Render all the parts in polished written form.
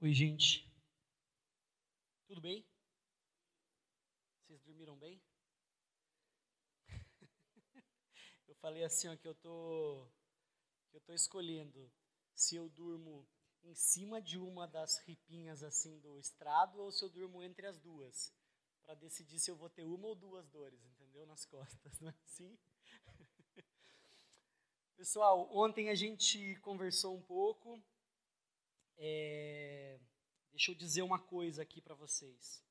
Oi, gente. Tudo bem? Vocês dormiram bem? Eu falei assim, ó, que eu tô escolhendo se eu durmo em cima de uma das ripinhas assim do estrado ou se eu durmo entre as duas, para decidir se eu vou ter uma ou duas dores, entendeu? Nas costas, não é assim? Pessoal, ontem a gente conversou um pouco. Deixa eu dizer uma coisa aqui para vocês.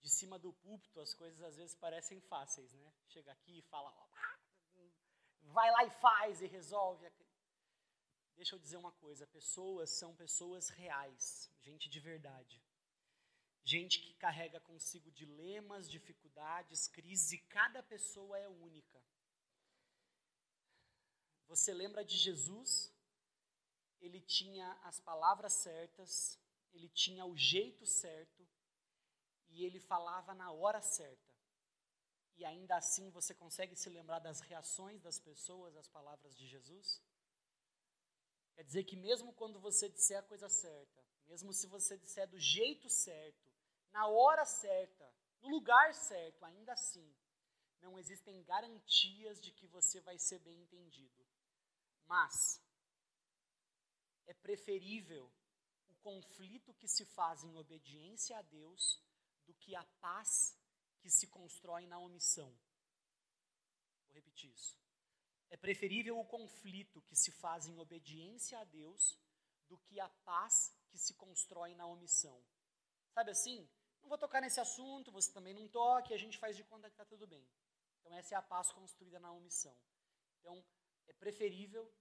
De cima do púlpito, as coisas às vezes parecem fáceis, né? Chega aqui e fala, vai lá e faz e resolve. Deixa eu dizer uma coisa, pessoas são pessoas reais, gente de verdade. Gente que carrega consigo dilemas, dificuldades, crises, e cada pessoa é única. Você lembra de Jesus? Ele tinha as palavras certas, ele tinha o jeito certo, e ele falava na hora certa. E ainda assim você consegue se lembrar das reações das pessoas às palavras de Jesus? Quer dizer que mesmo quando você disser a coisa certa, mesmo se você disser do jeito certo, na hora certa, no lugar certo, ainda assim, não existem garantias de que você vai ser bem entendido. Mas é preferível o conflito que se faz em obediência a Deus do que a paz que se constrói na omissão. Vou repetir isso. É preferível o conflito que se faz em obediência a Deus do que a paz que se constrói na omissão. Sabe assim? Não vou tocar nesse assunto, você também não toque, a gente faz de conta que está tudo bem. Então essa é a paz construída na omissão. Então é preferível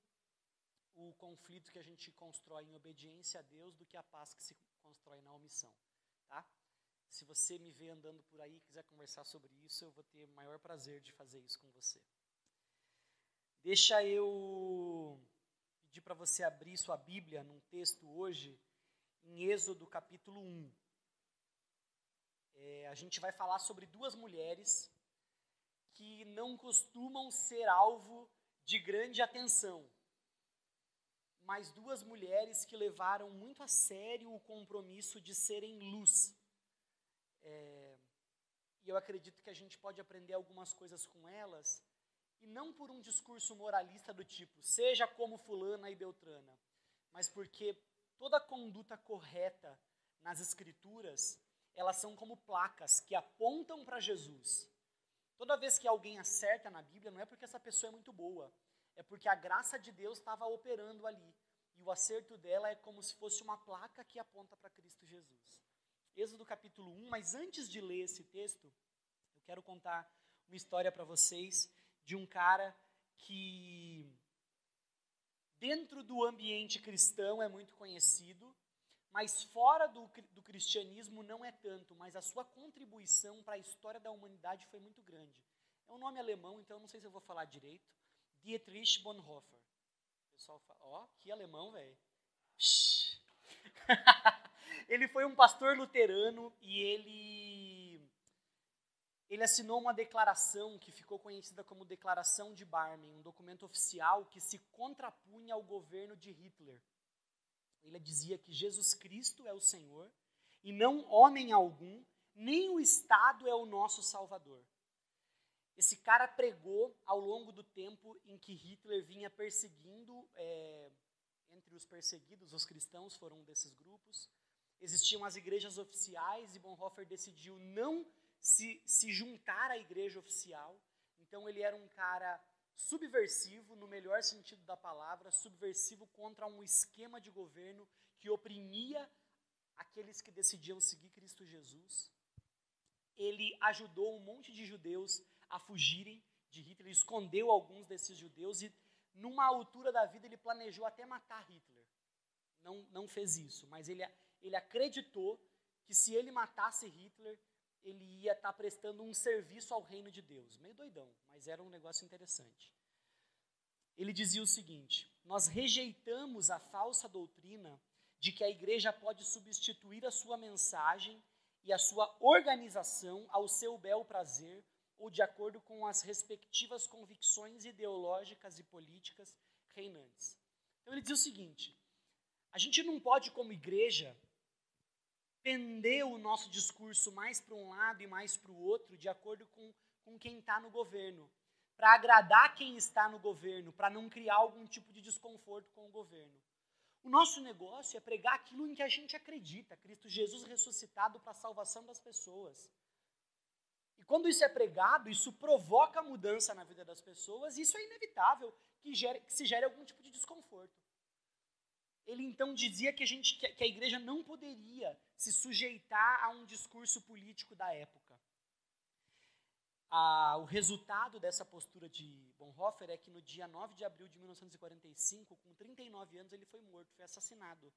o conflito que a gente constrói em obediência a Deus do que a paz que se constrói na omissão. Tá? Se você me vê andando por aí e quiser conversar sobre isso, eu vou ter o maior prazer de fazer isso com você. Deixa eu pedir para você abrir sua Bíblia num texto hoje, em Êxodo capítulo 1. A gente vai falar sobre duas mulheres que não costumam ser alvo de grande atenção, mas duas mulheres que levaram muito a sério o compromisso de serem luz. E eu acredito que a gente pode aprender algumas coisas com elas, e não por um discurso moralista do tipo, seja como fulana e beltrana, mas porque toda conduta correta nas Escrituras, elas são como placas que apontam para Jesus. Toda vez que alguém acerta na Bíblia, não é porque essa pessoa é muito boa, é porque a graça de Deus estava operando ali. E o acerto dela é como se fosse uma placa que aponta para Cristo Jesus. Êxodo capítulo 1, mas antes de ler esse texto, eu quero contar uma história para vocês de um cara que, dentro do ambiente cristão, é muito conhecido, mas fora do cristianismo não é tanto, mas a sua contribuição para a história da humanidade foi muito grande. É um nome alemão, então eu não sei se eu vou falar direito. Dietrich Bonhoeffer. O pessoal fala, ó, que alemão, velho. Ele foi um pastor luterano e ele assinou uma declaração que ficou conhecida como Declaração de Barmen, um documento oficial que se contrapunha ao governo de Hitler. Ele dizia que Jesus Cristo é o Senhor e não homem algum, nem o Estado é o nosso Salvador. Esse cara pregou ao longo do tempo em que Hitler vinha perseguindo, entre os perseguidos, os cristãos foram um desses grupos. Existiam as igrejas oficiais e Bonhoeffer decidiu não se juntar à igreja oficial. Então ele era um cara subversivo, no melhor sentido da palavra, subversivo contra um esquema de governo que oprimia aqueles que decidiam seguir Cristo Jesus. Ele ajudou um monte de judeus a fugirem de Hitler, ele escondeu alguns desses judeus e, numa altura da vida, ele planejou até matar Hitler. Não fez isso, mas ele acreditou que se ele matasse Hitler, ele ia estar prestando um serviço ao reino de Deus. Meio doidão, mas era um negócio interessante. Ele dizia o seguinte: nós rejeitamos a falsa doutrina de que a igreja pode substituir a sua mensagem e a sua organização ao seu bel prazer ou de acordo com as respectivas convicções ideológicas e políticas reinantes. Então ele diz o seguinte: A gente não pode, como igreja, pender o nosso discurso mais para um lado e mais para o outro, de acordo com quem está no governo, para agradar quem está no governo, para não criar algum tipo de desconforto com o governo. O nosso negócio é pregar aquilo em que a gente acredita, Cristo Jesus ressuscitado para a salvação das pessoas. E quando isso é pregado, isso provoca mudança na vida das pessoas, e isso é inevitável que se gere algum tipo de desconforto. Ele então dizia que a igreja não poderia se sujeitar a um discurso político da época. O resultado dessa postura de Bonhoeffer é que no dia 9 de abril de 1945, com 39 anos, ele foi morto, foi assassinado.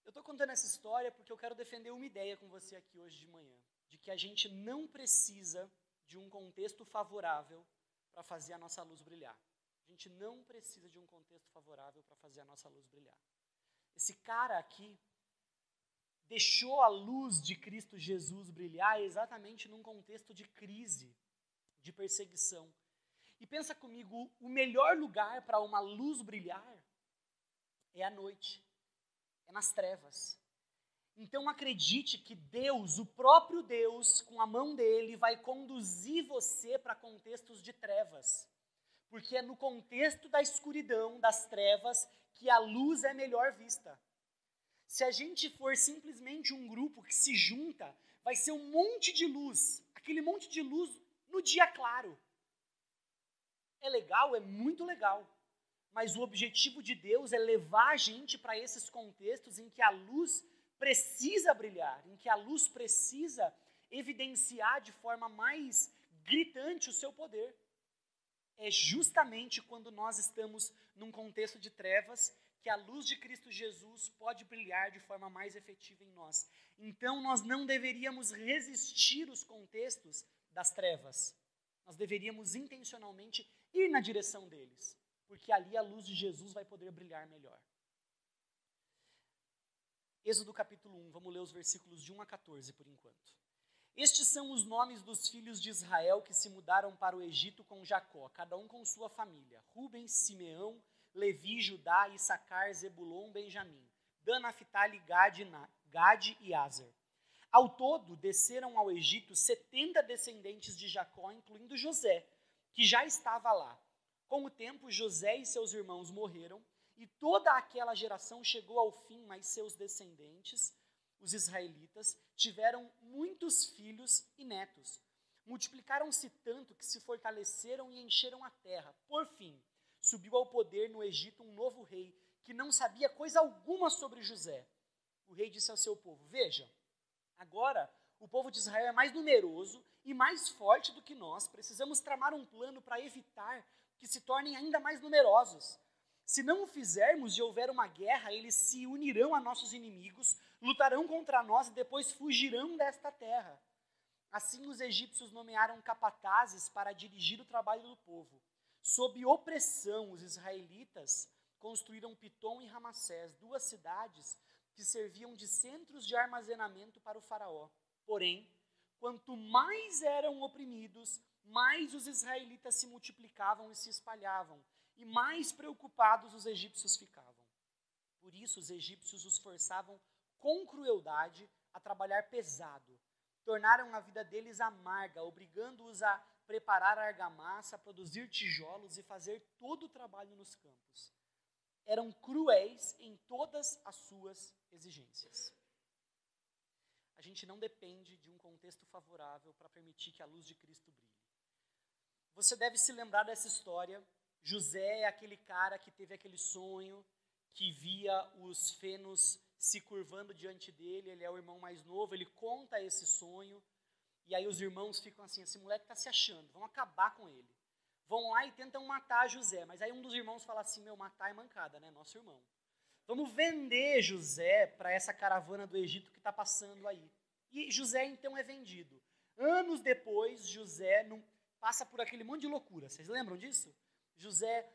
Eu estou contando essa história porque eu quero defender uma ideia com você aqui hoje de manhã, de que a gente não precisa de um contexto favorável para fazer a nossa luz brilhar. A gente não precisa de um contexto favorável para fazer a nossa luz brilhar. Esse cara aqui deixou a luz de Cristo Jesus brilhar exatamente num contexto de crise, de perseguição. E pensa comigo, o melhor lugar para uma luz brilhar é à noite, é nas trevas. Então acredite que Deus, o próprio Deus, com a mão dele, vai conduzir você para contextos de trevas. Porque é no contexto da escuridão, das trevas, que a luz é melhor vista. Se a gente for simplesmente um grupo que se junta, vai ser um monte de luz, aquele monte de luz no dia claro. É legal, é muito legal, mas o objetivo de Deus é levar a gente para esses contextos em que a luz precisa brilhar, em que a luz precisa evidenciar de forma mais gritante o seu poder. É justamente quando nós estamos num contexto de trevas que a luz de Cristo Jesus pode brilhar de forma mais efetiva em nós. Então, nós não deveríamos resistir os contextos das trevas. Nós deveríamos intencionalmente ir na direção deles, porque ali a luz de Jesus vai poder brilhar melhor. Êxodo capítulo 1, vamos ler os versículos de 1 a 14 por enquanto. Estes são os nomes dos filhos de Israel que se mudaram para o Egito com Jacó, cada um com sua família: Rubem, Simeão, Levi, Judá, Issacar, Zebulon, Benjamim, Dan, Naphtali, Gade e Aser. Ao todo, desceram ao Egito 70 descendentes de Jacó, incluindo José, que já estava lá. Com o tempo, José e seus irmãos morreram, e toda aquela geração chegou ao fim, mas seus descendentes, os israelitas, tiveram muitos filhos e netos. Multiplicaram-se tanto que se fortaleceram e encheram a terra. Por fim, subiu ao poder no Egito um novo rei, que não sabia coisa alguma sobre José. O rei disse ao seu povo: veja, agora o povo de Israel é mais numeroso e mais forte do que nós. Precisamos tramar um plano para evitar que se tornem ainda mais numerosos. Se não o fizermos e houver uma guerra, eles se unirão a nossos inimigos, lutarão contra nós e depois fugirão desta terra. Assim os egípcios nomearam capatazes para dirigir o trabalho do povo. Sob opressão, os israelitas construíram Pitom e Ramassés, 2 cidades que serviam de centros de armazenamento para o faraó. Porém, quanto mais eram oprimidos, mais os israelitas se multiplicavam e se espalhavam, e mais preocupados os egípcios ficavam. Por isso, os egípcios os forçavam com crueldade a trabalhar pesado. Tornaram a vida deles amarga, obrigando-os a preparar argamassa, produzir tijolos e fazer todo o trabalho nos campos. Eram cruéis em todas as suas exigências. A gente não depende de um contexto favorável para permitir que a luz de Cristo brilhe. Você deve se lembrar dessa história. José é aquele cara que teve aquele sonho, que via os fenos se curvando diante dele. Ele é o irmão mais novo, ele conta esse sonho. E aí os irmãos ficam assim: esse moleque está se achando, vão acabar com ele. Vão lá e tentam matar José. Mas aí um dos irmãos fala assim: matar é mancada, né? Nosso irmão. Vamos vender José para essa caravana do Egito que está passando aí. E José então é vendido. Anos depois, José passa por aquele monte de loucura. Vocês lembram disso? José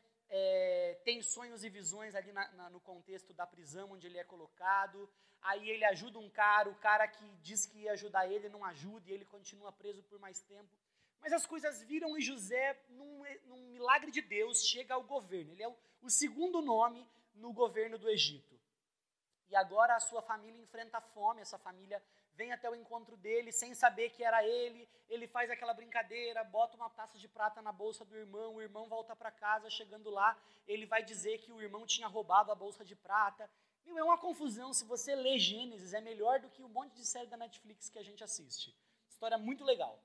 tem sonhos e visões ali no contexto da prisão onde ele é colocado. Aí ele ajuda um cara, o cara que diz que ia ajudar ele não ajuda e ele continua preso por mais tempo. Mas as coisas viram e José, num milagre de Deus, chega ao governo. Ele é o segundo nome no governo do Egito. E agora a sua família enfrenta a fome, essa família vem até o encontro dele sem saber que era ele faz aquela brincadeira, bota uma taça de prata na bolsa do irmão, o irmão volta para casa, chegando lá, ele vai dizer que o irmão tinha roubado a bolsa de prata. É uma confusão, se você lê Gênesis, é melhor do que um monte de série da Netflix que a gente assiste. História muito legal.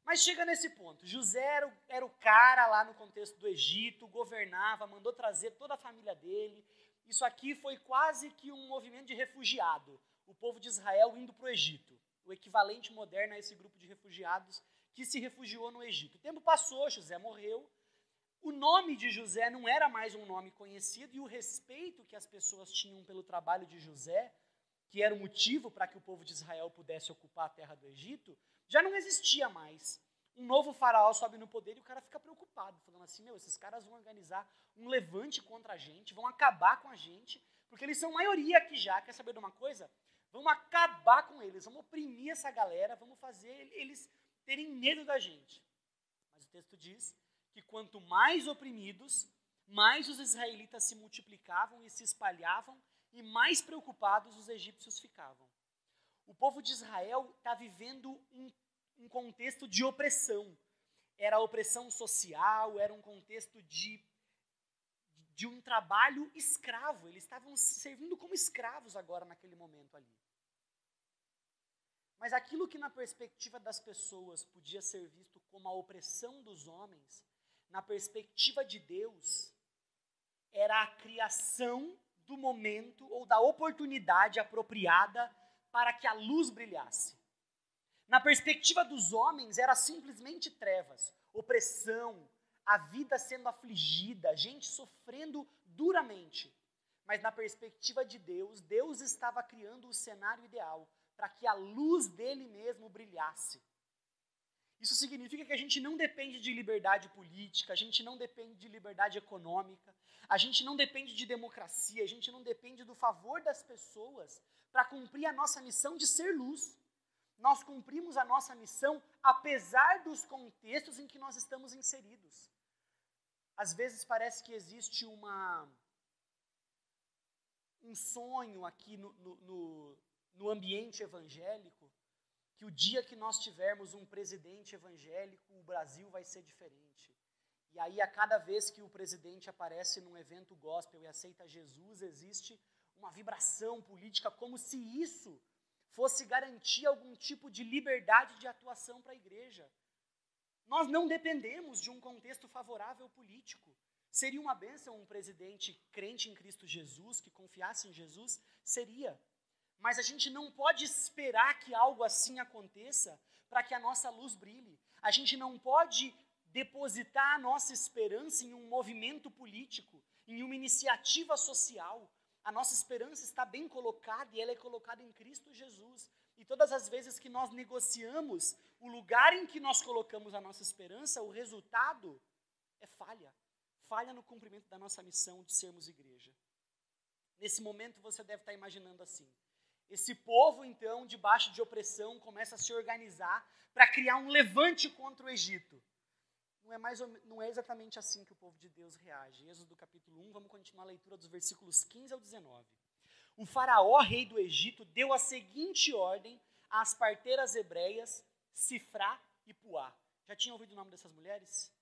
Mas chega nesse ponto, José era o cara lá no contexto do Egito, governava, mandou trazer toda a família dele. Isso aqui foi quase que um movimento de refugiado, o povo de Israel indo para o Egito, o equivalente moderno a esse grupo de refugiados que se refugiou no Egito. O tempo passou, José morreu, o nome de José não era mais um nome conhecido e o respeito que as pessoas tinham pelo trabalho de José, que era o motivo para que o povo de Israel pudesse ocupar a terra do Egito, já não existia mais. Um novo faraó sobe no poder e o cara fica preocupado, falando assim, esses caras vão organizar um levante contra a gente, vão acabar com a gente, porque eles são maioria aqui já, quer saber de uma coisa? Vamos acabar com eles, vamos oprimir essa galera, vamos fazer eles terem medo da gente. Mas o texto diz que quanto mais oprimidos, mais os israelitas se multiplicavam e se espalhavam, e mais preocupados os egípcios ficavam. O povo de Israel está vivendo um contexto de opressão. Era opressão social, era um contexto de um trabalho escravo. Eles estavam servindo como escravos agora naquele momento ali. Mas aquilo que na perspectiva das pessoas podia ser visto como a opressão dos homens, na perspectiva de Deus, era a criação do momento ou da oportunidade apropriada para que a luz brilhasse. Na perspectiva dos homens, era simplesmente trevas, opressão, a vida sendo afligida, gente sofrendo duramente. Mas na perspectiva de Deus, Deus estava criando o cenário ideal para que a luz dele mesmo brilhasse. Isso significa que a gente não depende de liberdade política, a gente não depende de liberdade econômica, a gente não depende de democracia, a gente não depende do favor das pessoas para cumprir a nossa missão de ser luz. Nós cumprimos a nossa missão apesar dos contextos em que nós estamos inseridos. Às vezes parece que existe um sonho aqui no ambiente evangélico, que o dia que nós tivermos um presidente evangélico, o Brasil vai ser diferente. E aí, a cada vez que o presidente aparece num evento gospel e aceita Jesus, existe uma vibração política, como se isso fosse garantir algum tipo de liberdade de atuação para a igreja. Nós não dependemos de um contexto favorável político. Seria uma bênção um presidente crente em Cristo Jesus, que confiasse em Jesus? Seria. Mas a gente não pode esperar que algo assim aconteça para que a nossa luz brilhe. A gente não pode depositar a nossa esperança em um movimento político, em uma iniciativa social. A nossa esperança está bem colocada e ela é colocada em Cristo Jesus. E todas as vezes que nós negociamos o lugar em que nós colocamos a nossa esperança, o resultado é falha. Falha no cumprimento da nossa missão de sermos igreja. Nesse momento você deve estar imaginando assim. Esse povo, então, debaixo de opressão, começa a se organizar para criar um levante contra o Egito. Não é exatamente assim que o povo de Deus reage. Êxodo capítulo 1, vamos continuar a leitura dos versículos 15 ao 19. O faraó, rei do Egito, deu a seguinte ordem às parteiras hebreias, Sifrá e Puá. Já tinha ouvido o nome dessas mulheres?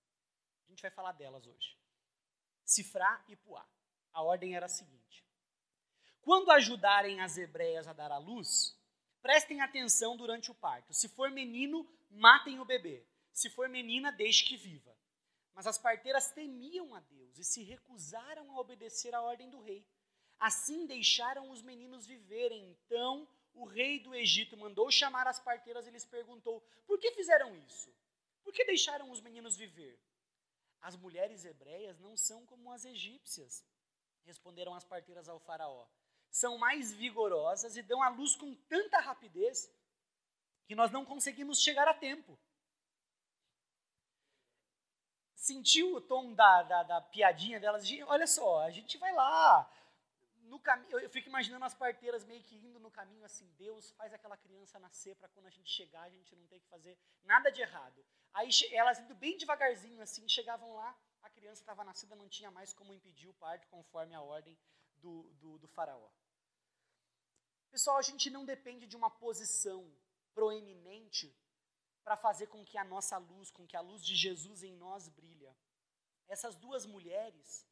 A gente vai falar delas hoje. Sifrá e Puá. A ordem era a seguinte. Quando ajudarem as hebreias a dar à luz, prestem atenção durante o parto. Se for menino, matem o bebê. Se for menina, deixe que viva. Mas as parteiras temiam a Deus e se recusaram a obedecer à ordem do rei. Assim deixaram os meninos viverem. Então o rei do Egito mandou chamar as parteiras e lhes perguntou: por que fizeram isso? Por que deixaram os meninos viver? As mulheres hebreias não são como as egípcias, responderam as parteiras ao faraó. São mais vigorosas e dão à luz com tanta rapidez que nós não conseguimos chegar a tempo. Sentiu o tom da piadinha delas? Olha só, a gente vai lá. No caminho, eu fico imaginando as parteiras meio que indo no caminho assim, Deus faz aquela criança nascer para quando a gente chegar, a gente não ter que fazer nada de errado. Aí elas indo bem devagarzinho assim, chegavam lá, a criança estava nascida, não tinha mais como impedir o parto conforme a ordem do faraó. Pessoal, a gente não depende de uma posição proeminente para fazer com que a nossa luz, com que a luz de Jesus em nós brilha. Essas duas mulheres,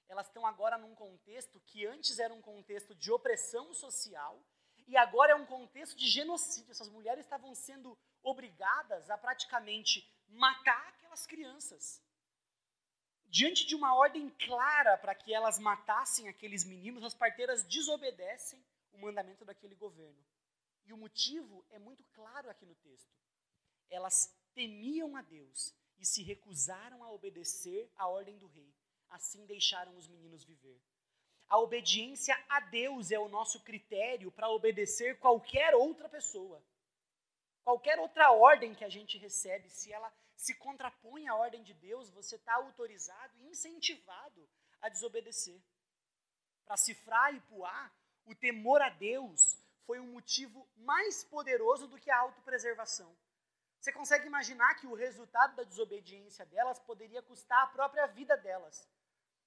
elas estão agora num contexto que antes era um contexto de opressão social e agora é um contexto de genocídio. Essas mulheres estavam sendo obrigadas a praticamente matar aquelas crianças. Diante de uma ordem clara para que elas matassem aqueles meninos, as parteiras desobedecem o mandamento daquele governo. E o motivo é muito claro aqui no texto. Elas temiam a Deus e se recusaram a obedecer à ordem do rei. Assim deixaram os meninos viver. A obediência a Deus é o nosso critério para obedecer qualquer outra pessoa. Qualquer outra ordem que a gente recebe, se ela se contrapõe à ordem de Deus, você está autorizado e incentivado a desobedecer. Para Sifrá e Puá, o temor a Deus foi um motivo mais poderoso do que a autopreservação. Você consegue imaginar que o resultado da desobediência delas poderia custar a própria vida delas.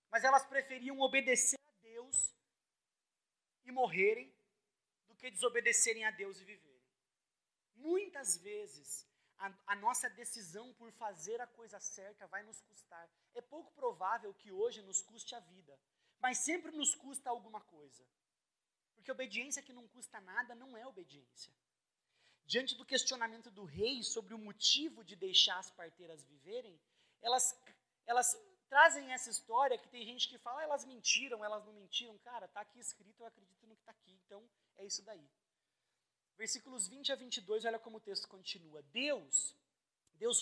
Mas elas preferiam obedecer a Deus e morrerem do que desobedecerem a Deus e viverem. Muitas vezes, a nossa decisão por fazer a coisa certa vai nos custar. É pouco provável que hoje nos custe a vida, mas sempre nos custa alguma coisa. Porque obediência que não custa nada não é obediência. Diante do questionamento do rei sobre o motivo de deixar as parteiras viverem, elas trazem essa história que tem gente que fala, elas mentiram, elas não mentiram. Cara, está aqui escrito, eu acredito no que está aqui, então é isso daí. Versículos 20 a 22, olha como o texto continua. Deus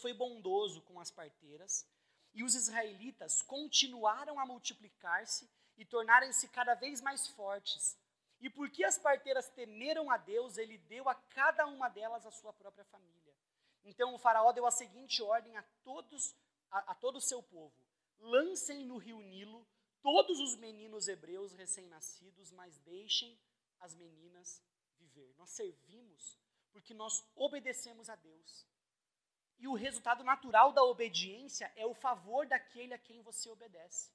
foi bondoso com as parteiras e os israelitas continuaram a multiplicar-se e tornarem-se cada vez mais fortes. E porque as parteiras temeram a Deus, ele deu a cada uma delas a sua própria família. Então o faraó deu a seguinte ordem a todo o seu povo. Lancem no rio Nilo todos os meninos hebreus recém-nascidos, mas deixem as meninas viver. Nós servimos porque nós obedecemos a Deus. E o resultado natural da obediência é o favor daquele a quem você obedece.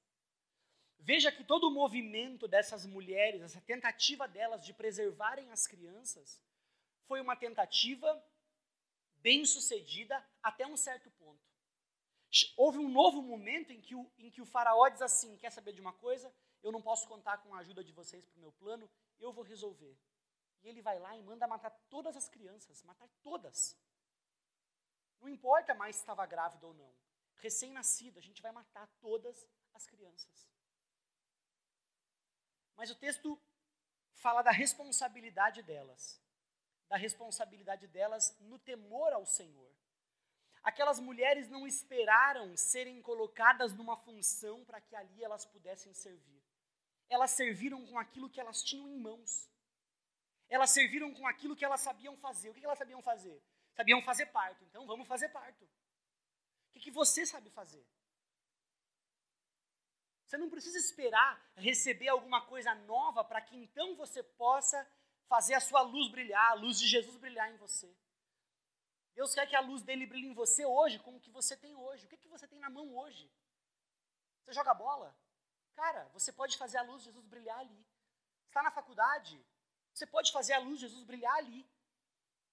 Veja que todo o movimento dessas mulheres, essa tentativa delas de preservarem as crianças, foi uma tentativa bem-sucedida até um certo ponto. Houve um novo momento em que o faraó diz assim, quer saber de uma coisa? Eu não posso contar com a ajuda de vocês para o meu plano, eu vou resolver. E ele vai lá e manda matar todas as crianças, matar todas. Não importa mais se estava grávida ou não. Recém-nascido, a gente vai matar todas as crianças. Mas o texto fala da responsabilidade delas. Da responsabilidade delas no temor ao Senhor. Aquelas mulheres não esperaram serem colocadas numa função para que ali elas pudessem servir. Elas serviram com aquilo que elas tinham em mãos. Elas serviram com aquilo que elas sabiam fazer. O que elas sabiam fazer? Sabiam fazer parto. Então vamos fazer parto. O que você sabe fazer? Você não precisa esperar receber alguma coisa nova para que então você possa fazer a sua luz brilhar, a luz de Jesus brilhar em você. Deus quer que a luz dele brilhe em você hoje, como que você tem hoje. O que você tem na mão hoje? Você joga bola? Cara, você pode fazer a luz de Jesus brilhar ali. Está na faculdade? Você pode fazer a luz de Jesus brilhar ali.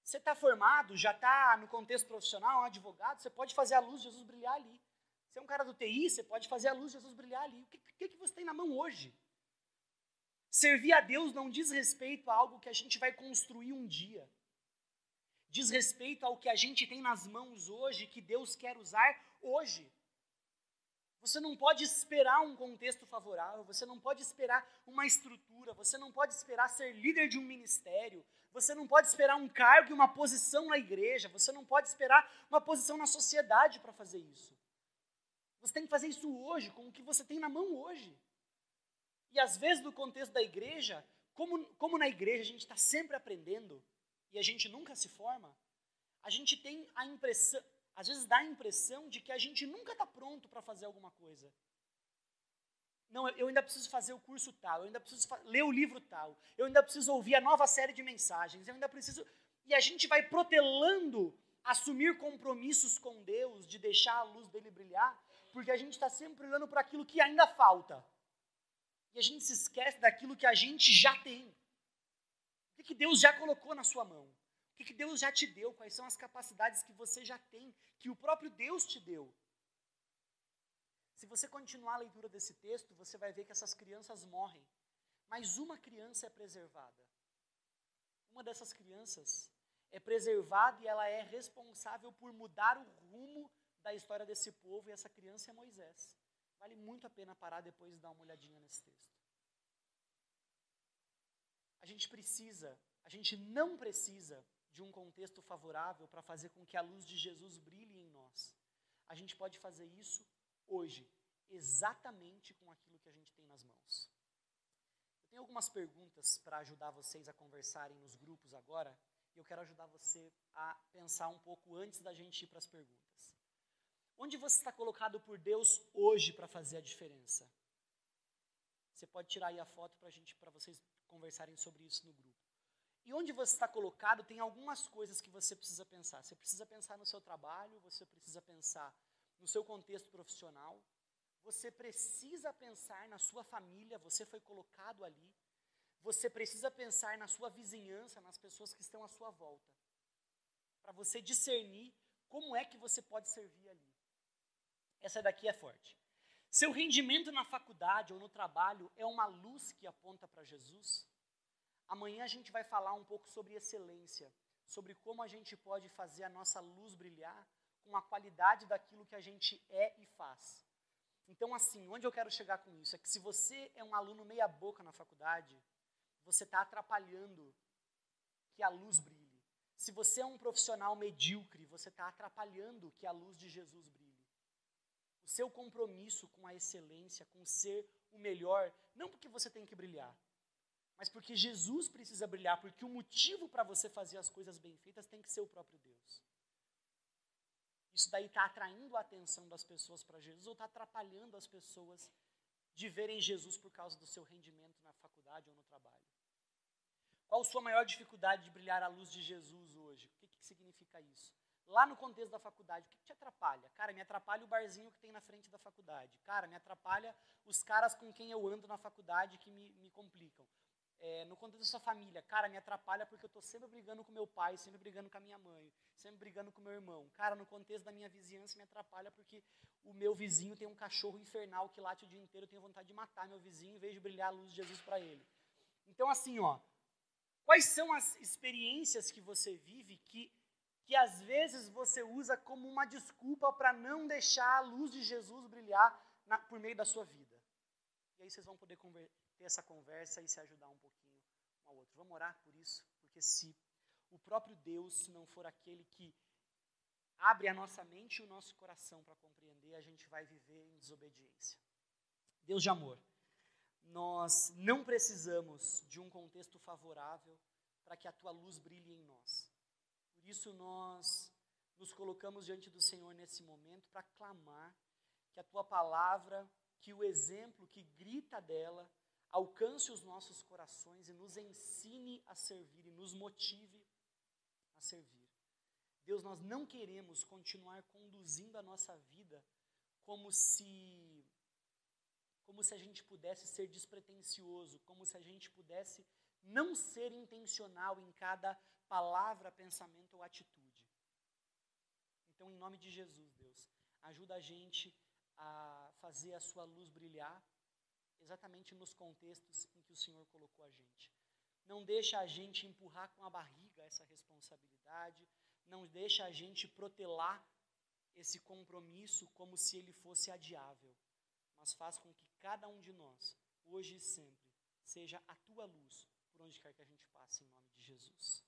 Você está formado, já está no contexto profissional, um advogado, você pode fazer a luz de Jesus brilhar ali. Você é um cara do TI, você pode fazer a luz de Jesus brilhar ali. O que você tem na mão hoje? Servir a Deus não diz respeito a algo que a gente vai construir um dia. Diz respeito ao que a gente tem nas mãos hoje, que Deus quer usar hoje. Você não pode esperar um contexto favorável, você não pode esperar uma estrutura, você não pode esperar ser líder de um ministério, você não pode esperar um cargo e uma posição na igreja, você não pode esperar uma posição na sociedade para fazer isso. Você tem que fazer isso hoje, com o que você tem na mão hoje. E às vezes no contexto da igreja, como na igreja a gente está sempre aprendendo, e a gente nunca se forma, a gente tem a impressão, às vezes dá a impressão de que a gente nunca está pronto para fazer alguma coisa. Não, eu ainda preciso fazer o curso tal, eu ainda preciso ler o livro tal, eu ainda preciso ouvir a nova série de mensagens, eu ainda preciso... E a gente vai protelando assumir compromissos com Deus, de deixar a luz dele brilhar, Porque a gente está sempre olhando para aquilo que ainda falta. E a gente se esquece daquilo que a gente já tem. O que Deus já colocou na sua mão? O que Deus já te deu? Quais são as capacidades que você já tem, que o próprio Deus te deu? Se você continuar a leitura desse texto, você vai ver que essas crianças morrem. Mas uma criança é preservada. Uma dessas crianças é preservada e ela é responsável por mudar o rumo da história desse povo, e essa criança é Moisés. Vale muito a pena parar depois e dar uma olhadinha nesse texto. A gente não precisa de um contexto favorável para fazer com que a luz de Jesus brilhe em nós. A gente pode fazer isso hoje, exatamente com aquilo que a gente tem nas mãos. Eu tenho algumas perguntas para ajudar vocês a conversarem nos grupos agora, e eu quero ajudar você a pensar um pouco antes da gente ir para as perguntas. Onde você está colocado por Deus hoje para fazer a diferença? Você pode tirar aí a foto para vocês conversarem sobre isso no grupo. E onde você está colocado, tem algumas coisas que você precisa pensar. Você precisa pensar no seu trabalho, você precisa pensar no seu contexto profissional, você precisa pensar na sua família, você foi colocado ali, você precisa pensar na sua vizinhança, nas pessoas que estão à sua volta, para você discernir como é que você pode servir ali. Essa daqui é forte. Seu rendimento na faculdade ou no trabalho é uma luz que aponta para Jesus? Amanhã a gente vai falar um pouco sobre excelência, sobre como a gente pode fazer a nossa luz brilhar com a qualidade daquilo que a gente é e faz. Então, assim, onde eu quero chegar com isso? É que se você é um aluno meia boca na faculdade, você está atrapalhando que a luz brilhe. Se você é um profissional medíocre, você está atrapalhando que a luz de Jesus brilhe. O seu compromisso com a excelência, com ser o melhor, não porque você tem que brilhar, mas porque Jesus precisa brilhar, porque o motivo para você fazer as coisas bem feitas tem que ser o próprio Deus. Isso daí está atraindo a atenção das pessoas para Jesus ou está atrapalhando as pessoas de verem Jesus por causa do seu rendimento na faculdade ou no trabalho? Qual a sua maior dificuldade de brilhar a luz de Jesus hoje? O que significa isso? Lá no contexto da faculdade, o que te atrapalha? Cara, me atrapalha o barzinho que tem na frente da faculdade. Cara, me atrapalha os caras com quem eu ando na faculdade que me complicam. No contexto da sua família, cara, me atrapalha porque eu estou sempre brigando com meu pai, sempre brigando com a minha mãe, sempre brigando com meu irmão. Cara, no contexto da minha vizinhança, me atrapalha porque o meu vizinho tem um cachorro infernal que late o dia inteiro, eu tenho vontade de matar meu vizinho em vez de brilhar a luz de Jesus para ele. Então, assim, quais são as experiências que você vive que às vezes você usa como uma desculpa para não deixar a luz de Jesus brilhar por meio da sua vida? E aí vocês vão poder ter essa conversa e se ajudar um pouquinho um ao outro. Vamos orar por isso? Porque se o próprio Deus não for aquele que abre a nossa mente e o nosso coração para compreender, a gente vai viver em desobediência. Deus de amor, nós não precisamos de um contexto favorável para que a tua luz brilhe em nós. Por isso nós nos colocamos diante do Senhor nesse momento para clamar que a tua palavra, que o exemplo que grita dela, alcance os nossos corações e nos ensine a servir e nos motive a servir. Deus, nós não queremos continuar conduzindo a nossa vida como se a gente pudesse ser despretensioso, como se a gente pudesse não ser intencional em cada palavra, pensamento ou atitude. Então, em nome de Jesus, Deus, ajuda a gente a fazer a sua luz brilhar exatamente nos contextos em que o Senhor colocou a gente. Não deixa a gente empurrar com a barriga essa responsabilidade, não deixa a gente protelar esse compromisso como se ele fosse adiável, mas faz com que cada um de nós, hoje e sempre, seja a tua luz por onde quer que a gente passe, em nome de Jesus.